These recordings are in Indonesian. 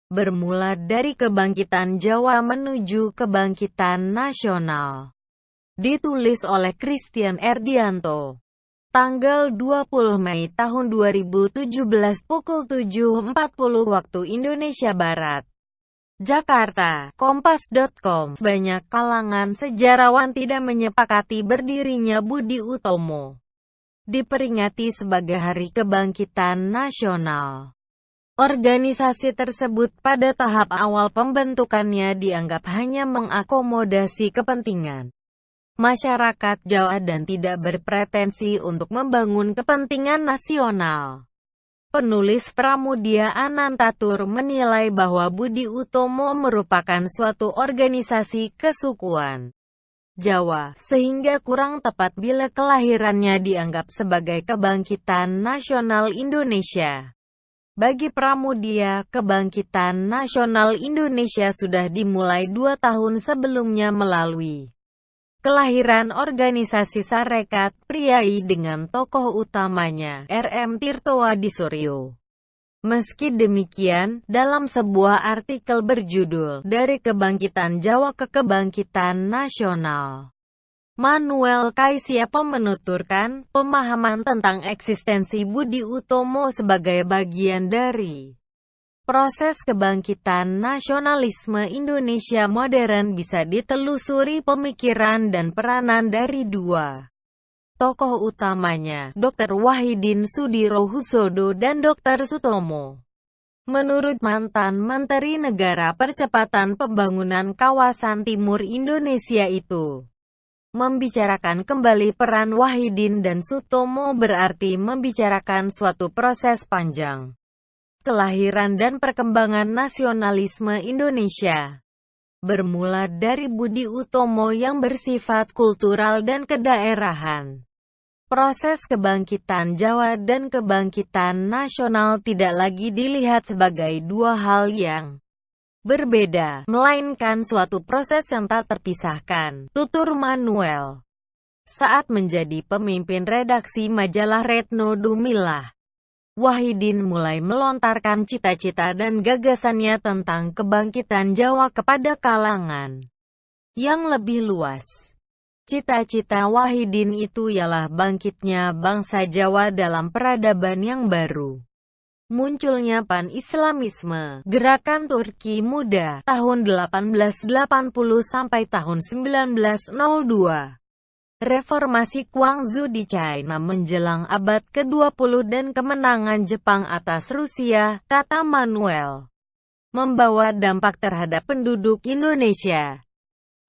Bermula dari Kebangkitan Jawa menuju Kebangkitan Nasional. Ditulis oleh Christian Erdianto. Tanggal 20 Mei tahun 2017 pukul 7.40 waktu Indonesia Barat. Jakarta, Kompas.com. Banyak kalangan sejarawan tidak menyepakati berdirinya Budi Utomo diperingati sebagai Hari Kebangkitan Nasional. Organisasi tersebut pada tahap awal pembentukannya dianggap hanya mengakomodasi kepentingan masyarakat Jawa dan tidak berpretensi untuk membangun kepentingan nasional. Penulis Pramudia Anantatur menilai bahwa Budi Utomo merupakan suatu organisasi kesukuan Jawa, sehingga kurang tepat bila kelahirannya dianggap sebagai Kebangkitan Nasional Indonesia. Bagi Pramudia, Kebangkitan Nasional Indonesia sudah dimulai 2 tahun sebelumnya melalui kelahiran organisasi Sarekat Priai dengan tokoh utamanya, R.M. Tirtowadisuryo. Meski demikian, dalam sebuah artikel berjudul "Dari Kebangkitan Jawa ke Kebangkitan Nasional", Manuel Kaisiepo menuturkan, pemahaman tentang eksistensi Budi Utomo sebagai bagian dari proses kebangkitan nasionalisme Indonesia modern bisa ditelusuri pemikiran dan peranan dari dua tokoh utamanya, Dr. Wahidin Sudirohusodo dan Dr. Sutomo. Menurut mantan Menteri Negara Percepatan Pembangunan Kawasan Timur Indonesia itu, membicarakan kembali peran Wahidin dan Sutomo berarti membicarakan suatu proses panjang kelahiran dan perkembangan nasionalisme Indonesia. Bermula dari Budi Utomo yang bersifat kultural dan kedaerahan. Proses kebangkitan Jawa dan kebangkitan nasional tidak lagi dilihat sebagai dua hal yang berbeda, melainkan suatu proses yang tak terpisahkan, tutur Manuel. Saat menjadi pemimpin redaksi majalah Retno Dumilah, Wahidin mulai melontarkan cita-cita dan gagasannya tentang kebangkitan Jawa kepada kalangan yang lebih luas. Cita-cita Wahidin itu ialah bangkitnya bangsa Jawa dalam peradaban yang baru. Munculnya Pan-Islamisme, Gerakan Turki Muda, tahun 1880 sampai tahun 1902. Reformasi Guangzhou di China menjelang abad ke-20 dan kemenangan Jepang atas Rusia, kata Manuel, membawa dampak terhadap penduduk Indonesia.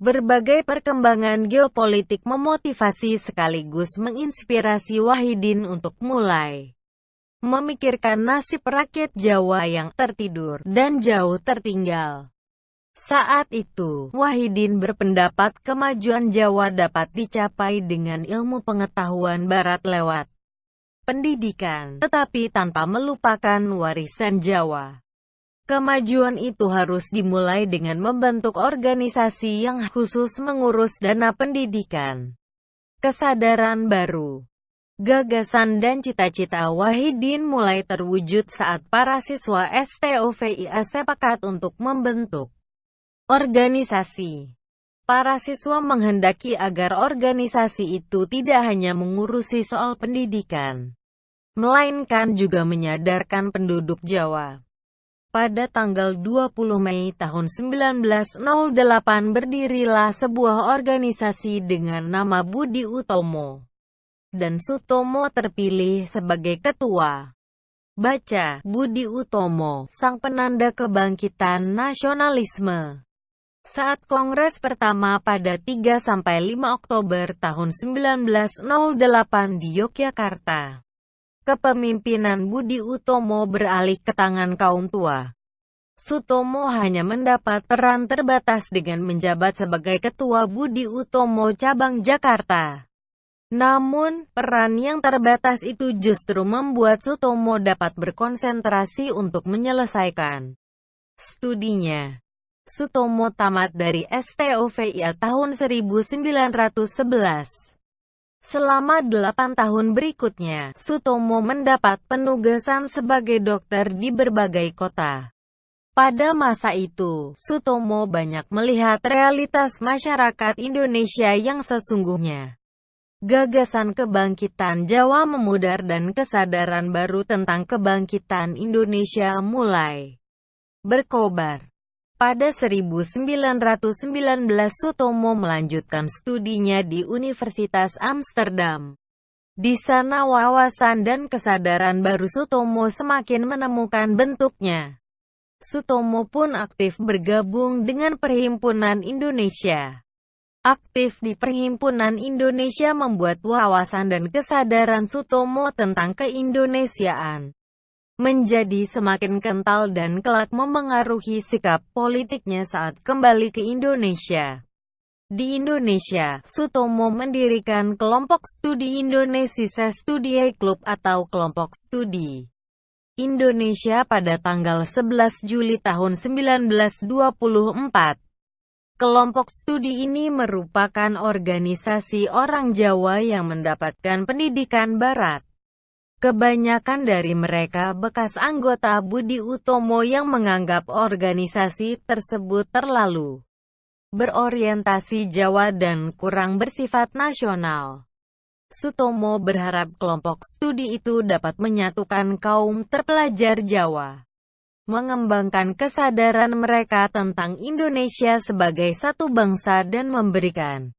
Berbagai perkembangan geopolitik memotivasi sekaligus menginspirasi Wahidin untuk mulai memikirkan nasib rakyat Jawa yang tertidur dan jauh tertinggal. Saat itu, Wahidin berpendapat kemajuan Jawa dapat dicapai dengan ilmu pengetahuan Barat lewat pendidikan, tetapi tanpa melupakan warisan Jawa. Kemajuan itu harus dimulai dengan membentuk organisasi yang khusus mengurus dana pendidikan. Kesadaran baru, gagasan dan cita-cita Wahidin mulai terwujud saat para siswa STOVIA sepakat untuk membentuk organisasi. Para siswa menghendaki agar organisasi itu tidak hanya mengurusi soal pendidikan, melainkan juga menyadarkan penduduk Jawa. Pada tanggal 20 Mei tahun 1908 berdirilah sebuah organisasi dengan nama Budi Utomo, dan Sutomo terpilih sebagai ketua. Baca, Budi Utomo, sang penanda kebangkitan nasionalisme. Saat Kongres pertama pada 3–5 Oktober tahun 1908 di Yogyakarta, kepemimpinan Budi Utomo beralih ke tangan kaum tua. Sutomo hanya mendapat peran terbatas dengan menjabat sebagai Ketua Budi Utomo Cabang Jakarta. Namun, peran yang terbatas itu justru membuat Sutomo dapat berkonsentrasi untuk menyelesaikan studinya. Sutomo tamat dari STOVIA tahun 1911. Selama 8 tahun berikutnya, Sutomo mendapat penugasan sebagai dokter di berbagai kota. Pada masa itu, Sutomo banyak melihat realitas masyarakat Indonesia yang sesungguhnya. Gagasan kebangkitan Jawa memudar dan kesadaran baru tentang kebangkitan Indonesia mulai berkobar. Pada 1919 Sutomo melanjutkan studinya di Universitas Amsterdam. Di sana wawasan dan kesadaran baru Sutomo semakin menemukan bentuknya. Sutomo pun aktif bergabung dengan Perhimpunan Indonesia. Aktif di Perhimpunan Indonesia membuat wawasan dan kesadaran Sutomo tentang keindonesiaan menjadi semakin kental dan kelak memengaruhi sikap politiknya saat kembali ke Indonesia. Di Indonesia, Sutomo mendirikan kelompok studi Indonesia Studies Club atau kelompok studi Indonesia pada tanggal 11 Juli tahun 1924. Kelompok studi ini merupakan organisasi orang Jawa yang mendapatkan pendidikan Barat. Kebanyakan dari mereka bekas anggota Budi Utomo yang menganggap organisasi tersebut terlalu berorientasi Jawa dan kurang bersifat nasional. Sutomo berharap kelompok studi itu dapat menyatukan kaum terpelajar Jawa, mengembangkan kesadaran mereka tentang Indonesia sebagai satu bangsa dan memberikan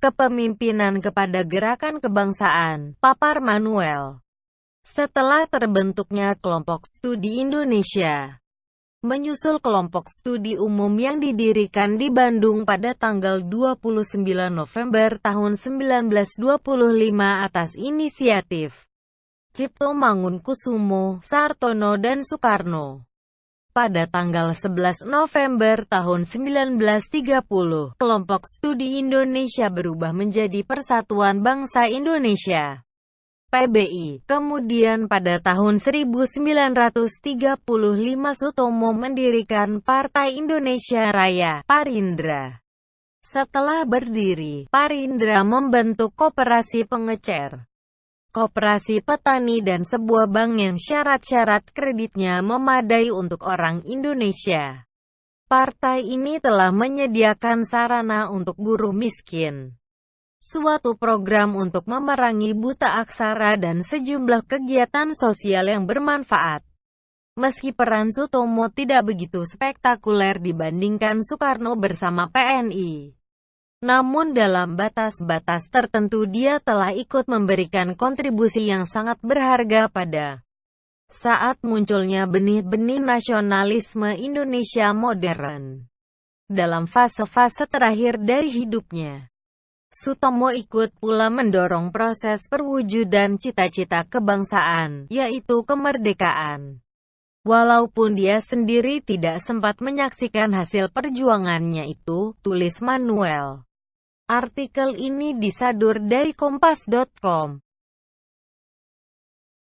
kepemimpinan kepada gerakan kebangsaan, papar Manuel. Setelah terbentuknya kelompok studi Indonesia, menyusul kelompok studi umum yang didirikan di Bandung pada tanggal 29 November tahun 1925 atas inisiatif Cipto Mangunkusumo, Sartono dan Soekarno. Pada tanggal 11 November tahun 1930, kelompok studi Indonesia berubah menjadi Persatuan Bangsa Indonesia (PBI). Kemudian pada tahun 1935 Sutomo mendirikan Partai Indonesia Raya, Parindra. Setelah berdiri, Parindra membentuk koperasi pengecer, koperasi petani dan sebuah bank yang syarat-syarat kreditnya memadai untuk orang Indonesia. Partai ini telah menyediakan sarana untuk buruh miskin, suatu program untuk memerangi buta aksara dan sejumlah kegiatan sosial yang bermanfaat. Meski peran Sutomo tidak begitu spektakuler dibandingkan Soekarno bersama PNI, namun dalam batas-batas tertentu dia telah ikut memberikan kontribusi yang sangat berharga pada saat munculnya benih-benih nasionalisme Indonesia modern. Dalam fase-fase terakhir dari hidupnya, Sutomo ikut pula mendorong proses perwujudan cita-cita kebangsaan, yaitu kemerdekaan. Walaupun dia sendiri tidak sempat menyaksikan hasil perjuangannya itu, tulis Manuel. Artikel ini disadur dari Kompas.com.